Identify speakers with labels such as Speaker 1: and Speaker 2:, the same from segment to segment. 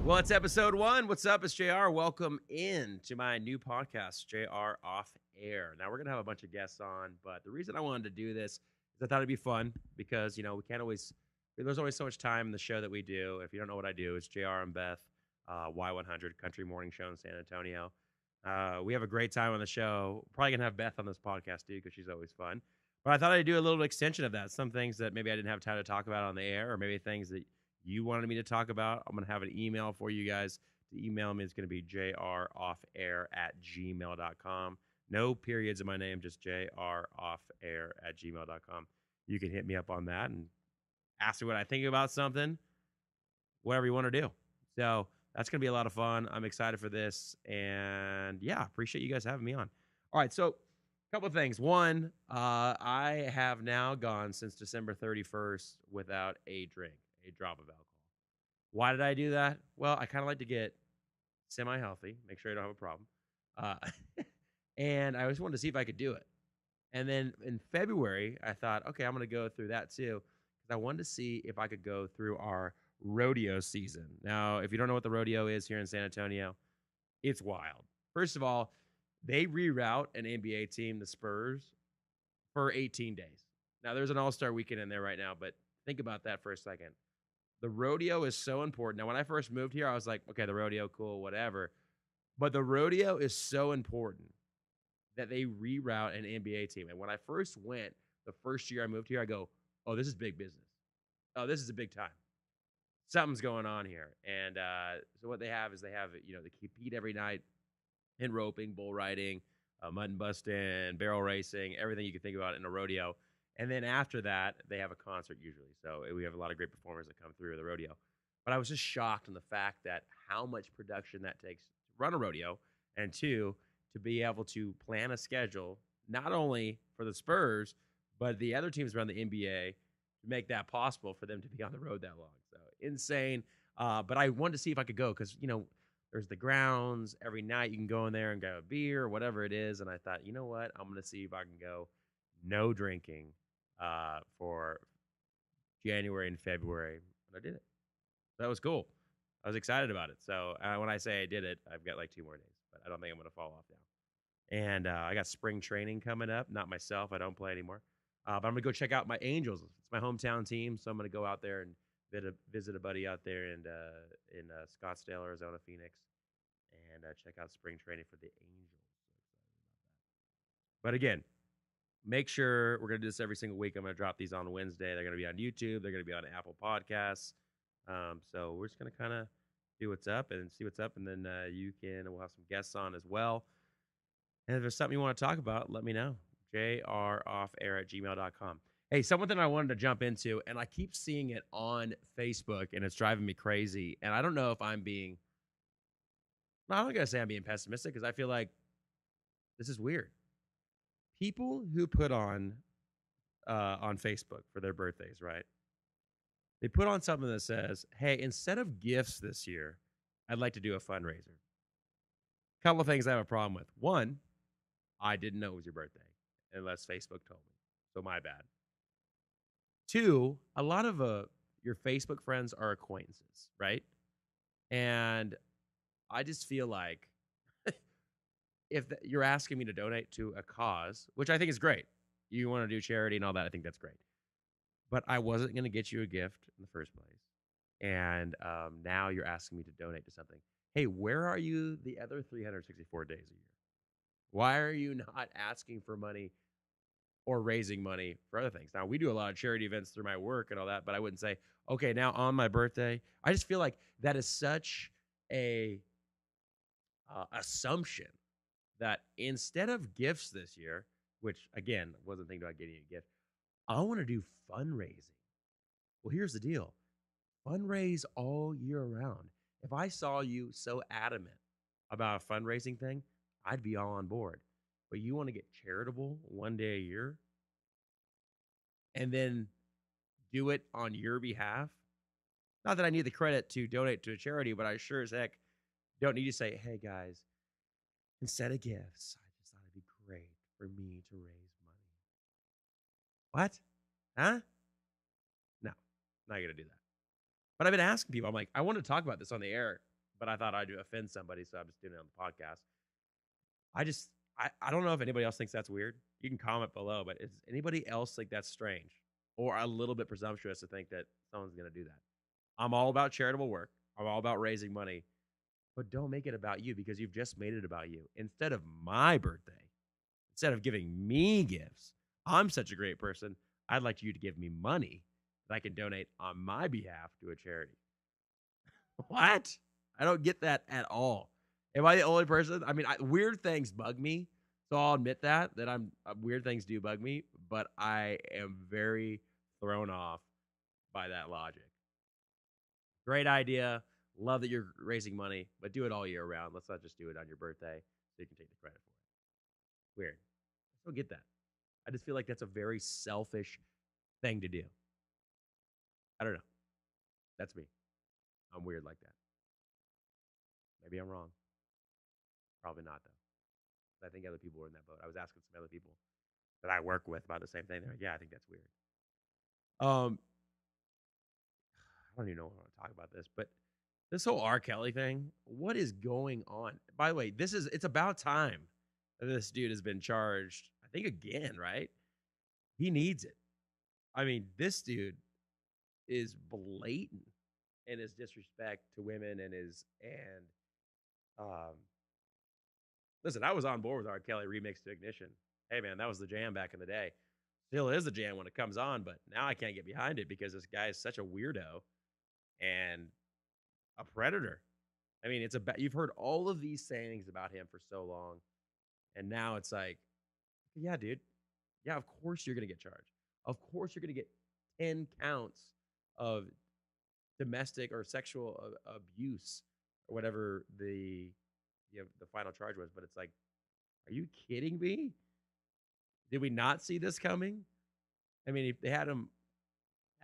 Speaker 1: Well, it's episode 1. What's up? It's JR. Welcome in to my new podcast, JR Off Air. Now, we're going to have a bunch of guests on, but the reason I wanted to do this is I thought it'd be fun because, we can't always, there's only so much time in the show that we do. If you don't know what I do, it's JR and Beth, Y100 Country Morning Show in San Antonio. We have a great time on the show. Probably going to have Beth on this podcast, too, because she's always fun. But I thought I'd do a little extension of that. Some things that maybe I didn't have time to talk about on the air, or maybe things that you wanted me to talk about. I'm going to have an email for you guys to email me. It's going to be jroffair@gmail.com. No periods in my name, just jroffair@gmail.com. You can hit me up on that and ask me what I think about something, whatever you want to do. So that's going to be a lot of fun. I'm excited for this. And yeah, appreciate you guys having me on. All right, so a couple of things. One, I have now gone since December 31st without a drink. A drop of alcohol. Why did I do that? Well, I kind of like to get semi-healthy, make sure I don't have a problem. And I just wanted to see if I could do it. And then in February, I thought, okay, I'm going to go through that too, because I wanted to see if I could go through our rodeo season. Now, if you don't know what the rodeo is here in San Antonio, it's wild. First of all, they reroute an NBA team, the Spurs, for 18 days. Now, there's an all-star weekend in there right now, but think about that for a second. The rodeo is so important. Now, when I first moved here, I was like, okay, the rodeo, cool, whatever. But the rodeo is so important that they reroute an NBA team. And when I first went, the first year I moved here, I go, oh, this is big business. Oh, this is a big time. Something's going on here. And so what they have is they compete every night in roping, bull riding, mutton busting, barrel racing, everything you can think about in a rodeo. And then after that, they have a concert usually. So we have a lot of great performers that come through the rodeo. But I was just shocked in the fact that how much production that takes to run a rodeo, and two, to be able to plan a schedule, not only for the Spurs, but the other teams around the NBA to make that possible for them to be on the road that long. So insane. But I wanted to see if I could go because, there's the grounds. Every night you can go in there and grab a beer or whatever it is. And I thought, you know what? I'm going to see if I can go no drinking for January and February, and I did it. That was cool. I was excited about it. So when I say I did it, I've got like 2 more days, but I don't think I'm going to fall off now. And I got spring training coming up. Not myself. I don't play anymore. But I'm going to go check out my Angels. It's my hometown team, so I'm going to go out there and visit a buddy out there in Scottsdale, Arizona, Phoenix, and check out spring training for the Angels. So excited about that. But again, make sure we're going to do this every single week. I'm going to drop these on Wednesday. They're going to be on YouTube. They're going to be on Apple Podcasts. So we're just going to kind of do what's up and see what's up. And then we'll have some guests on as well. And if there's something you want to talk about, let me know. jroffair@gmail.com. Hey, something I wanted to jump into, and I keep seeing it on Facebook, and it's driving me crazy. And I don't know if I'm being, I'm not going to say I'm being pessimistic because I feel like this is weird. People who put on Facebook for their birthdays, right? They put on something that says, hey, instead of gifts this year, I'd like to do a fundraiser. A couple of things I have a problem with. One, I didn't know it was your birthday unless Facebook told me. So my bad. Two, a lot of your Facebook friends are acquaintances, right? And I just feel like you're asking me to donate to a cause, which I think is great. You want to do charity and all that, I think that's great. But I wasn't going to get you a gift in the first place. And now you're asking me to donate to something. Hey, where are you the other 364 days a year? Why are you not asking for money or raising money for other things? Now, we do a lot of charity events through my work and all that, but I wouldn't say, okay, now on my birthday. I just feel like that is such a assumption that instead of gifts this year, which, again, wasn't thinking about getting you a gift, I want to do fundraising. Well, here's the deal. Fundraise all year round. If I saw you so adamant about a fundraising thing, I'd be all on board. But you want to get charitable one day a year and then do it on your behalf? Not that I need the credit to donate to a charity, but I sure as heck don't need to say, hey, guys, instead of gifts, I just thought it'd be great for me to raise money. What? Huh? No, not going to do that. But I've been asking people, I'm like, I want to talk about this on the air, but I thought I'd offend somebody, so I'm just doing it on the podcast. I just, I don't know if anybody else thinks that's weird. You can comment below, but is anybody else think that's strange or a little bit presumptuous to think that someone's going to do that? I'm all about charitable work. I'm all about raising money, but don't make it about you because you've just made it about you. Instead of my birthday, instead of giving me gifts, I'm such a great person. I'd like you to give me money that I can donate on my behalf to a charity. What? I don't get that at all. Am I the only person? I mean, weird things bug me, so I'll admit that I'm weird things do bug me, but I am very thrown off by that logic. Great idea. Love that you're raising money, but do it all year round. Let's not just do it on your birthday so you can take the credit for it. Weird. I don't get that. I just feel like that's a very selfish thing to do. I don't know. That's me. I'm weird like that. Maybe I'm wrong. Probably not though. I think other people were in that boat. I was asking some other people that I work with about the same thing. They're like, yeah, I think that's weird. I don't even know if I want to talk about this, but this whole R. Kelly thing, what is going on? By the way, it's about time that this dude has been charged, I think again, right? He needs it. I mean, this dude is blatant in his disrespect to women and um listen, I was on board with R. Kelly remix to Ignition. Hey man, that was the jam back in the day. Still is the jam when it comes on, but now I can't get behind it because this guy is such a weirdo and a predator. I mean, you've heard all of these sayings about him for so long, and now it's like, yeah, dude, yeah, of course you're gonna get charged. Of course you're gonna get 10 counts of domestic or sexual abuse or whatever the final charge was. But it's like, are you kidding me? Did we not see this coming? I mean, if they had him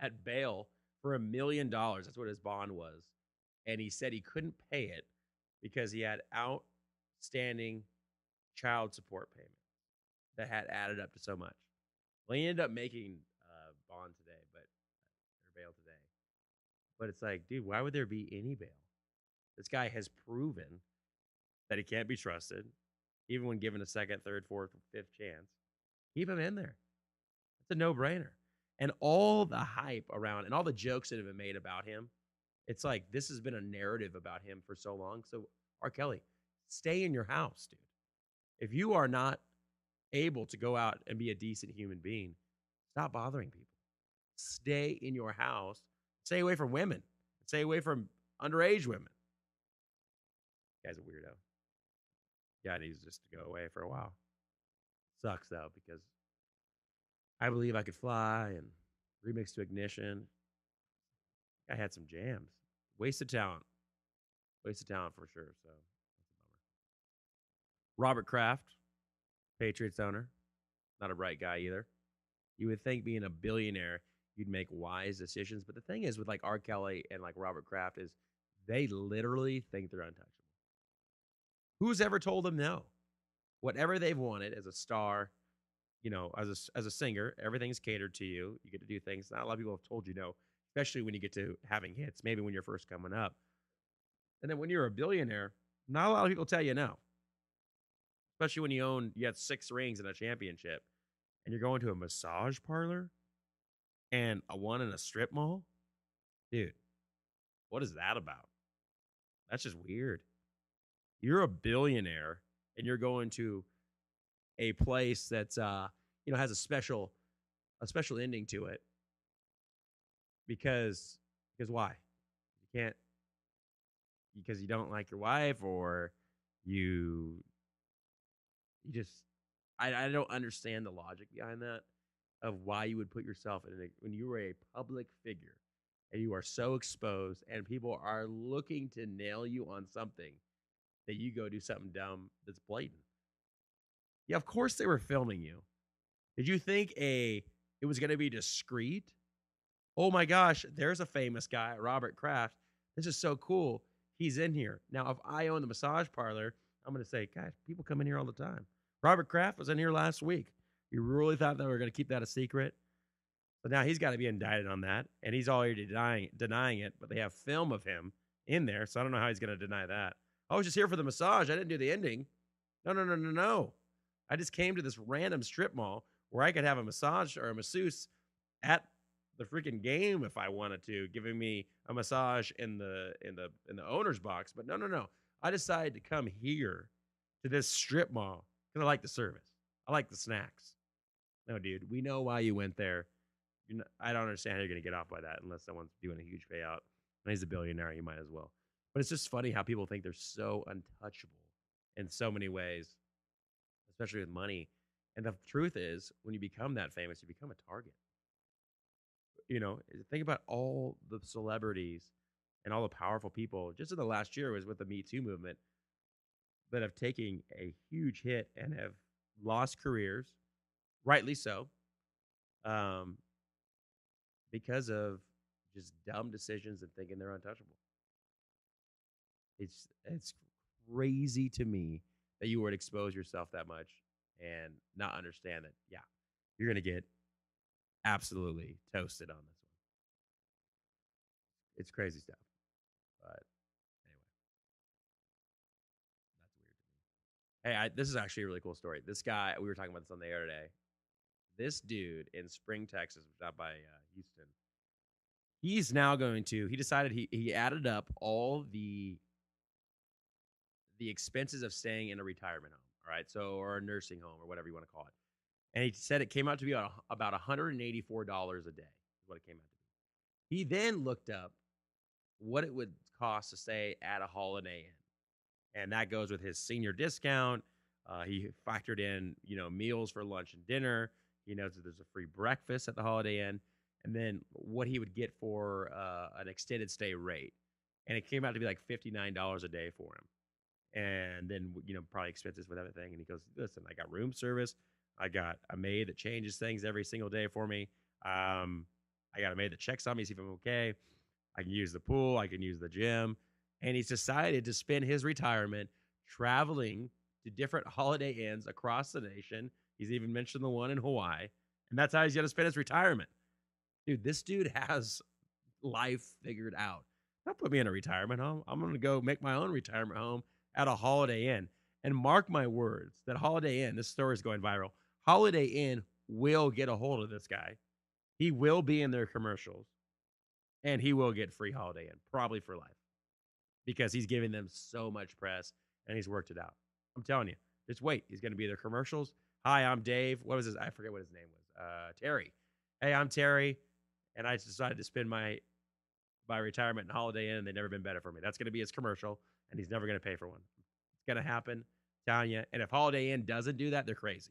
Speaker 1: at bail for $1 million, that's what his bond was, and he said he couldn't pay it because he had outstanding child support payments that had added up to so much. Well, he ended up making bond today, or bail today. But it's like, dude, why would there be any bail? This guy has proven that he can't be trusted, even when given a second, third, fourth, fifth chance. Keep him in there. It's a no-brainer. And all the hype around and all the jokes that have been made about him, it's like this has been a narrative about him for so long. So, R. Kelly, stay in your house, dude. If you are not able to go out and be a decent human being, stop bothering people. Stay in your house. Stay away from women. Stay away from underage women. Guy's a weirdo. Yeah, needs just to go away for a while. Sucks though, because I Believe I Could Fly and Remix to Ignition. I had some jams. Wasted talent. Wasted talent for sure. So that's a bummer. Robert Kraft, Patriots owner. Not a bright guy either. You would think being a billionaire, you'd make wise decisions. But the thing is with like R. Kelly and like Robert Kraft is they literally think they're untouchable. Who's ever told them no? Whatever they've wanted as a star, as a singer, everything's catered to you. You get to do things. Not a lot of people have told you no, especially when you get to having hits, maybe when you're first coming up. And then when you're a billionaire, not a lot of people tell you no. Especially when you had 6 rings and a championship, and you're going to a massage parlor and a one in a strip mall. Dude, what is that about? That's just weird. You're a billionaire and you're going to a place that's has a special ending to it because why? You can't because you don't like your wife or you just I don't understand the logic behind that of why you would put yourself when you were a public figure and you are so exposed and people are looking to nail you on something that you go do something dumb that's blatant. Yeah, of course they were filming you. Did you think it was going to be discreet? Oh my gosh, there's a famous guy, Robert Kraft. This is so cool. He's in here. Now, if I own the massage parlor, I'm going to say, guys, people come in here all the time. Robert Kraft was in here last week. You really thought that we were going to keep that a secret? So now he's got to be indicted on that, and he's already denying it. But they have film of him in there, so I don't know how he's going to deny that. I was just here for the massage. I didn't do the ending. No, no, no, no, no. I just came to this random strip mall where I could have a massage or a masseuse at the freaking game if I wanted to, giving me a massage in the owner's box. But no, no, no. I decided to come here to this strip mall because I like the service. I like the snacks. No, dude, we know why you went there. I don't understand how you're going to get off by that unless someone's doing a huge payout. And he's a billionaire, you might as well. But it's just funny how people think they're so untouchable in so many ways, especially with money. And the truth is, when you become that famous, you become a target. Think about all the celebrities and all the powerful people just in the last year was with the Me Too movement that have taken a huge hit and have lost careers, rightly so, um, because of just dumb decisions and thinking they're untouchable. It's crazy to me that you would expose yourself that much and not understand that, yeah, you're gonna get absolutely toasted on this one. It's crazy stuff. But anyway, that's weird to me. Hey, this is actually a really cool story. This guy, we were talking about this on the air today. This dude in Spring, Texas, which is out by Houston, he's now going to. He decided he added up all the expenses of staying in a retirement home. All right, so or a nursing home or whatever you want to call it. And he said it came out to be about $184 a day. Is what it came out to be. He then looked up what it would cost to stay at a Holiday Inn, and that goes with his senior discount. He factored in, meals for lunch and dinner. He knows that there's a free breakfast at the Holiday Inn, and then what he would get for an extended stay rate. And it came out to be like $59 a day for him. And then, probably expenses with everything. And he goes, listen, I got room service. I got a maid that changes things every single day for me. I got a maid that checks on me, see if I'm okay. I can use the pool. I can use the gym. And he's decided to spend his retirement traveling to different Holiday Inns across the nation. He's even mentioned the one in Hawaii. And that's how he's going to spend his retirement. Dude, this dude has life figured out. Don't put me in a retirement home. I'm going to go make my own retirement home at a Holiday Inn. And mark my words, that Holiday Inn, this story is going viral. Holiday Inn will get a hold of this guy. He will be in their commercials. And he will get free Holiday Inn, probably for life. Because he's giving them so much press and he's worked it out. I'm telling you, just wait. He's going to be in their commercials. Hi, I'm Dave. What was his? I forget what his name was. Terry. Hey, I'm Terry. And I decided to spend my retirement in Holiday Inn, and they've never been better for me. That's going to be his commercial, and he's never going to pay for one. It's going to happen, I'm telling you. And if Holiday Inn doesn't do that, they're crazy.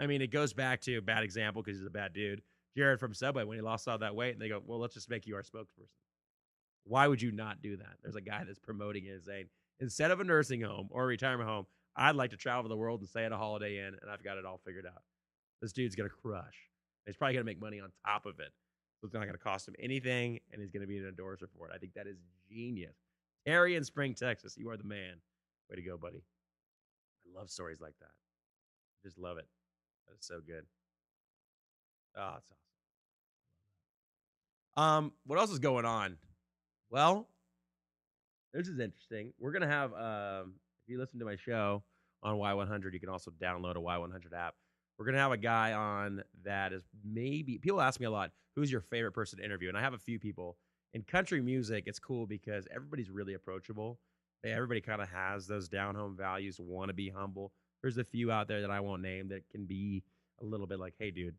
Speaker 1: I mean, it goes back to a bad example because he's a bad dude. Jared from Subway, when he lost all that weight, and they go, well, let's just make you our spokesperson. Why would you not do that? There's a guy that's promoting it saying, instead of a nursing home or a retirement home, I'd like to travel the world and stay at a Holiday Inn, and I've got it all figured out. This dude's going to crush. He's probably going to make money on top of it. So it's not going to cost him anything, and he's going to be an endorser for it. I think that is genius. Terry in Spring, Texas, you are the man. Way to go, buddy. I love stories like that. I just love it. That is so good. Oh, it's awesome. What else is going on? Well, this is interesting. We're gonna have if you listen to my show on Y100, you can also download a Y100 app. We're gonna have a guy on that is maybe people ask me a lot, who's your favorite person to interview? And I have a few people. In country music, it's cool because everybody's really approachable. Everybody kind of has those down home values, want to be humble. There's a few out there that I won't name that can be a little bit like, hey, dude,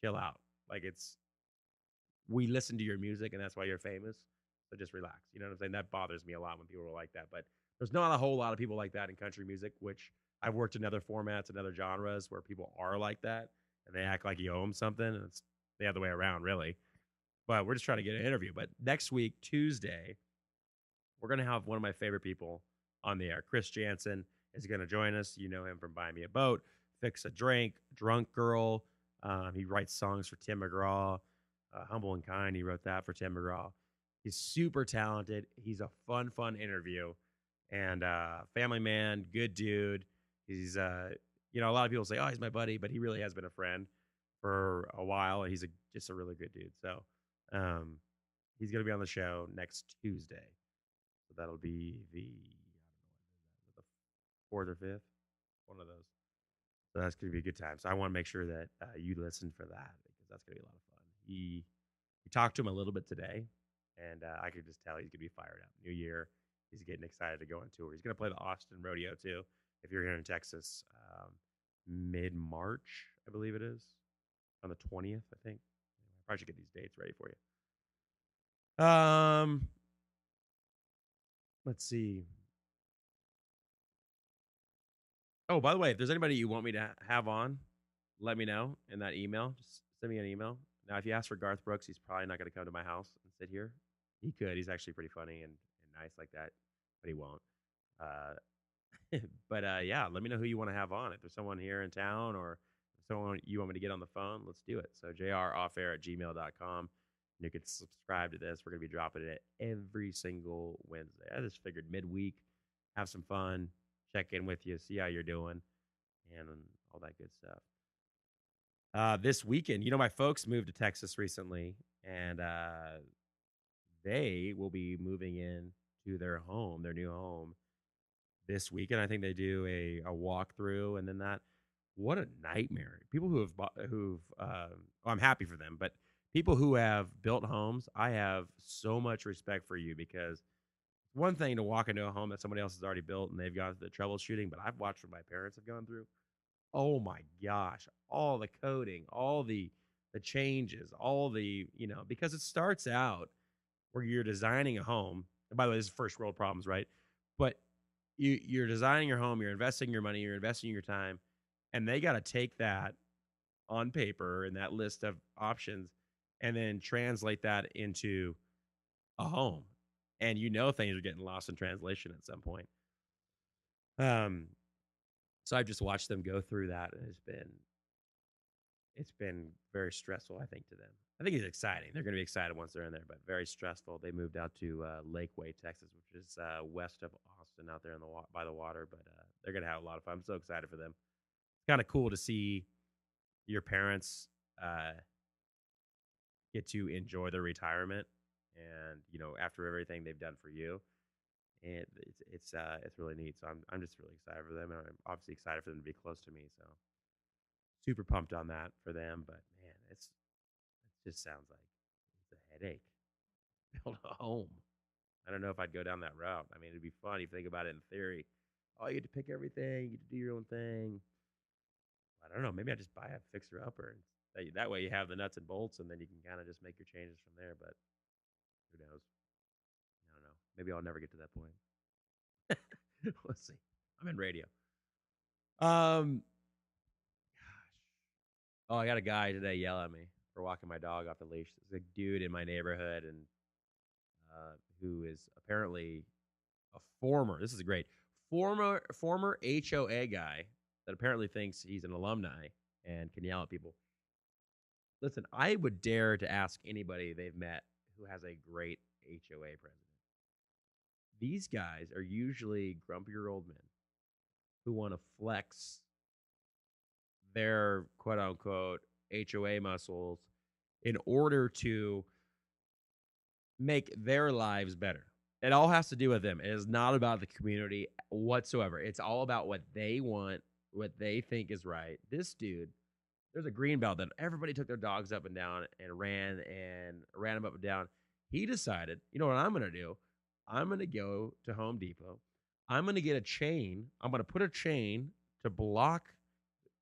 Speaker 1: chill out. Like we listen to your music and that's why you're famous. So just relax. You know what I'm saying? That bothers me a lot when people are like that. But there's not a whole lot of people like that in country music, which I've worked in other formats and other genres where people are like that and they act like you owe them something. And it's the other way around, really. But we're just trying to get an interview. But next week, Tuesday, we're going to have one of my favorite people on the air. Chris Jansen is going to join us. You know him from Buy Me a Boat, Fix a Drink, Drunk Girl. He writes songs for Tim McGraw. Humble and Kind, he wrote that for Tim McGraw. He's super talented. He's a fun interview. And family man, good dude. He's, a lot of people say, oh, he's my buddy, but he really has been a friend for a while. And he's just a really good dude. So um, he's going to be on the show next Tuesday. So that'll be the fourth or fifth, one of those. So that's going to be a good time. So I want to make sure that you listen for that because that's going to be a lot of fun. We talked to him a little bit today, and I could just tell he's going to be fired up. New year, he's getting excited to go on tour. He's going to play the Austin Rodeo too. If you're here in Texas, mid March, I believe it is, on the 20th, I think. I probably should get these dates ready for you. Let's see. Oh, by the way, if there's anybody you want me to have on, let me know in that email. Just send me an email. Now, if you ask for Garth Brooks, he's probably not going to come to my house and sit here. He could. He's actually pretty funny and nice like that, but he won't. Uh, but yeah, let me know who you want to have on. If there's someone here in town or someone you want me to get on the phone, let's do it. So jroffair@gmail.com. You can subscribe to this. We're going to be dropping it every single Wednesday. I just figured midweek, have some fun, check in with you, see how you're doing, and all that good stuff. This weekend, my folks moved to Texas recently, and they will be moving in to their home, their new home, this weekend. I think they do a walkthrough, and then that. What a nightmare! People who have well, I'm happy for them, but people who have built homes, I have so much respect for you because it's one thing to walk into a home that somebody else has already built and they've gone through the troubleshooting, but I've watched what my parents have gone through. Oh my gosh, all the coding, all the changes, all the, because it starts out where you're designing a home. And by the way, this is first world problems, right? But you're designing your home, you're investing your money, you're investing your time, and they got to take that on paper and that list of options and then translate that into a home. And things are getting lost in translation at some point. Um, so I've just watched them go through that, and it's been very stressful, I think, to them. I think it's exciting. They're going to be excited once they're in there, but very stressful. They moved out to Lakeway, Texas, which is west of Austin, out there in by the water. But they're going to have a lot of fun. I'm so excited for them. It's kind of cool to see your parents get to enjoy their retirement, and after everything they've done for you, and it's really neat. So I'm just really excited for them, and I'm obviously excited for them to be close to me. So super pumped on that for them. But man, it just sounds like it's a headache. Build a home. I don't know if I'd go down that route. I mean, it'd be fun if you think about it in theory. Oh, you get to pick everything, you get to do your own thing. I don't know. Maybe I just buy a fixer upper, and that way you have the nuts and bolts, and then you can kind of just make your changes from there. But who knows? I don't know. Maybe I'll never get to that point. Let's see. I'm in radio. Um, oh, I got a guy today yell at me for walking my dog off the leash. There's a dude in my neighborhood, and who is apparently a former. This is a great former HOA guy that apparently thinks he's an alumni and can yell at people. Listen, I would dare to ask anybody they've met who has a great HOA president. These guys are usually grumpier old men who want to flex their quote unquote HOA muscles in order to make their lives better. It all has to do with them. It is not about the community whatsoever. It's all about what they want, what they think is right. This dude, there's a green belt that everybody took their dogs up and down and ran them up and down. He decided, you know what I'm going to do? I'm going to go to Home Depot. I'm going to get a chain. I'm going to put a chain to block,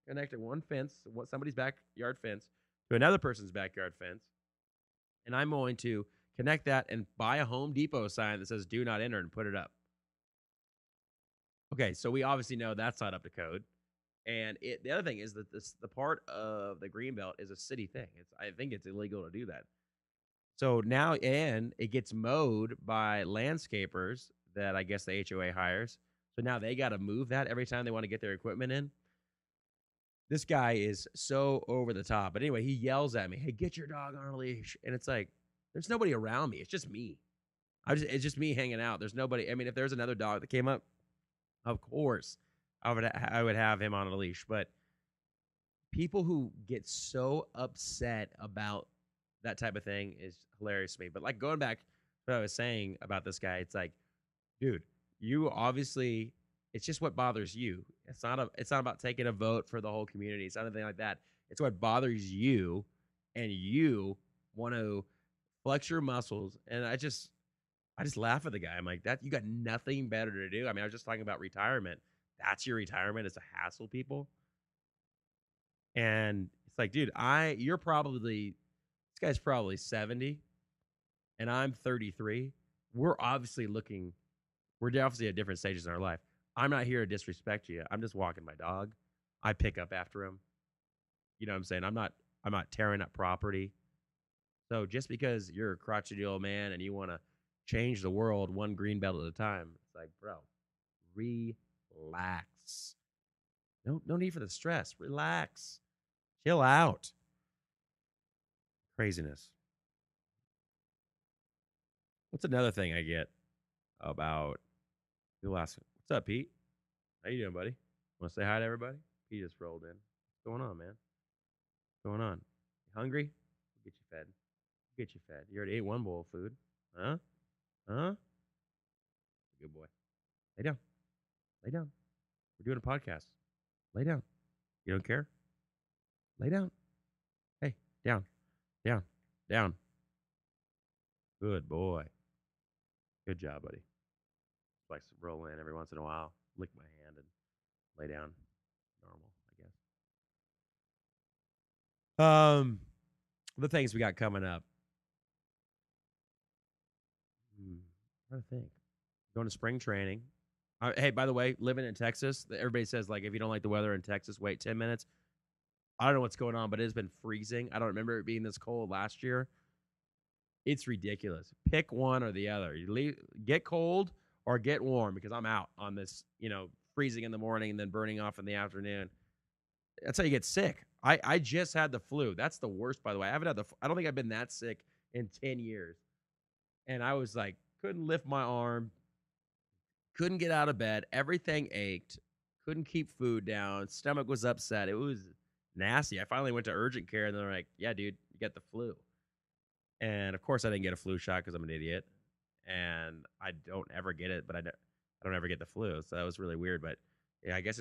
Speaker 1: connecting one fence, somebody's backyard fence, to another person's backyard fence. And I'm going to connect that and buy a Home Depot sign that says "Do not enter" and put it up. Okay, so we obviously know that's not up to code. And the other thing is that the part of the greenbelt is a city thing. I think it's illegal to do that. So now, and it gets mowed by landscapers that I guess the HOA hires. So now they got to move that every time they want to get their equipment in. This guy is so over the top. But anyway, he yells at me, "Hey, get your dog on a leash!" And it's like, there's nobody around me. It's just me. It's just me hanging out. There's nobody. I mean, if there's another dog that came up, of course, I would have him on a leash. But people who get so upset about that type of thing is hilarious to me. But like going back to what I was saying about this guy, it's like, dude, you obviously it's just what bothers you. It's not about taking a vote for the whole community. It's not anything like that. It's what bothers you, and you want to flex your muscles. And I just laugh at the guy. I'm like, that you got nothing better to do. I mean, I was just talking about retirement. That's your retirement is to hassle people. And it's like, dude, you're probably this guy's probably 70 and I'm 33. We're obviously at different stages in our life. I'm not here to disrespect you. I'm just walking my dog. I pick up after him. You know what I'm saying? I'm not tearing up property. So just because you're a crotchety old man and you want to change the world one green belt at a time, it's like, bro, relax. No need for the stress. Relax. Chill out. Craziness. What's another thing I get about people asking, what's up, Pete? How you doing, buddy? Want to say hi to everybody? Pete just rolled in. What's going on, man? What's going on? You hungry? We'll get you fed. We'll get you fed. You already ate one bowl of food. Huh? Huh? Good boy. Lay down. Lay down. We're doing a podcast. Lay down. You don't care? Lay down. Hey, down. Down. Down. Good boy. Good job, buddy. Likes to roll in every once in a while, lick my hand, and lay down. Normal, I guess. The things we got coming up. Trying to think. Going to spring training. Hey, by the way, living in Texas, everybody says like if you don't like the weather in Texas, wait 10 minutes. I don't know what's going on, but it has been freezing. I don't remember it being this cold last year. It's ridiculous. Pick one or the other. Get cold or get warm because I'm out on this, freezing in the morning and then burning off in the afternoon. That's how you get sick. I just had the flu. That's the worst, by the way. I don't think I've been that sick in 10 years. And I was like, couldn't lift my arm, couldn't get out of bed. Everything ached, couldn't keep food down. Stomach was upset. It was nasty. I finally went to urgent care and they're like, yeah, dude, you got the flu. And of course I didn't get a flu shot because I'm an idiot. And I don't ever get it, but I don't ever get the flu. So that was really weird. But yeah, I guess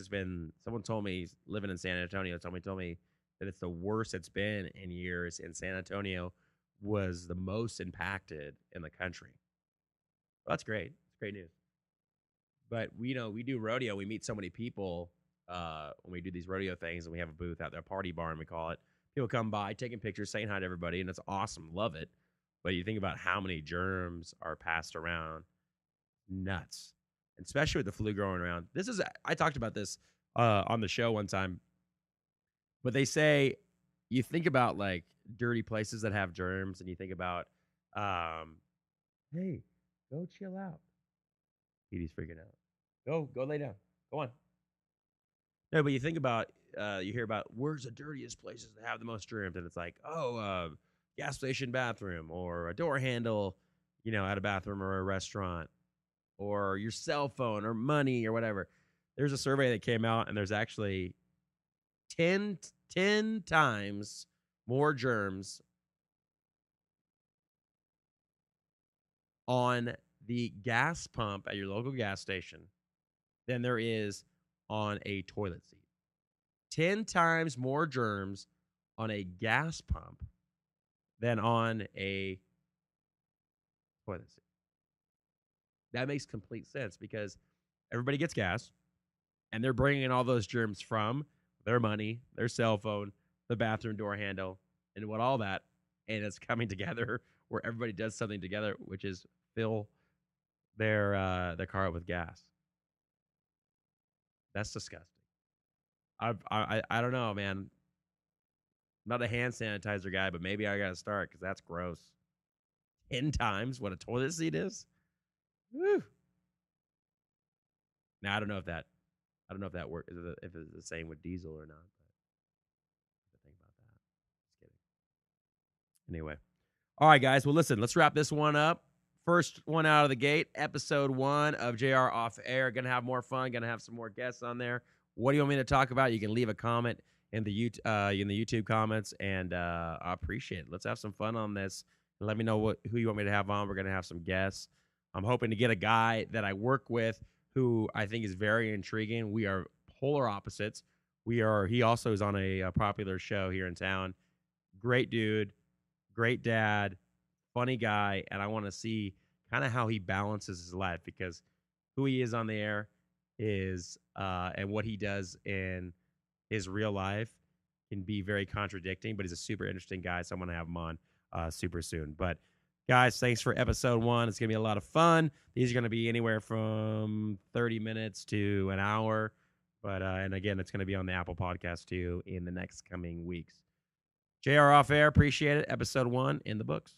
Speaker 1: someone told me living in San Antonio, told me that it's the worst it's been in years. And San Antonio was the most impacted in the country. Well, that's great. It's great news. But we do rodeo. We meet so many people when we do these rodeo things, and we have a booth out there, a party barn, we call it. People come by, taking pictures, saying hi to everybody, and it's awesome. Love it. But you think about how many germs are passed around. Nuts. And especially with the flu going around. I talked about this on the show one time. But they say you think about like dirty places that have germs, and you think about, hey, go chill out. Petey's freaking out. Go lay down. Go on. No, but you think about, you hear about where's the dirtiest places that have the most germs, and it's like, gas station bathroom or a door handle, at a bathroom or a restaurant, or your cell phone or money or whatever. There's a survey that came out, and there's actually 10 times more germs on the gas pump at your local gas station than there is on a toilet seat. 10 times more germs on a gas pump than on a toilet seat. That makes complete sense because everybody gets gas and they're bringing in all those germs from their money, their cell phone, the bathroom door handle, and all that. And it's coming together where everybody does something together, which is fill their car up with gas. That's disgusting. I don't know, man. I'm not a hand sanitizer guy, but maybe I gotta start because that's gross. 10 times what a toilet seat is. Woo. Now I don't know if that works. If it's the same with diesel or not. But I think about that. Just kidding. Anyway, all right, guys. Well, listen. Let's wrap this one up. First one out of the gate, episode 1 of JR Off Air. Gonna have more fun. Gonna have some more guests on there. What do you want me to talk about? You can leave a comment in the YouTube comments, and I appreciate it. Let's have some fun on this. Let me know who you want me to have on. We're gonna have some guests. I'm hoping to get a guy that I work with who I think is very intriguing. We are polar opposites. He also is on a popular show here in town. Great dude, great dad, funny guy, and I want to see kind of how he balances his life, because who he is on the air is and what he does in his real life can be very contradicting, but he's a super interesting guy, so I'm going to have him on super soon. But guys, thanks for episode 1. It's going to be a lot of fun. These are going to be anywhere from 30 minutes to an hour. But and again, it's going to be on the Apple Podcast too in the next coming weeks. JR Off Air, appreciate it. Episode 1 in the books.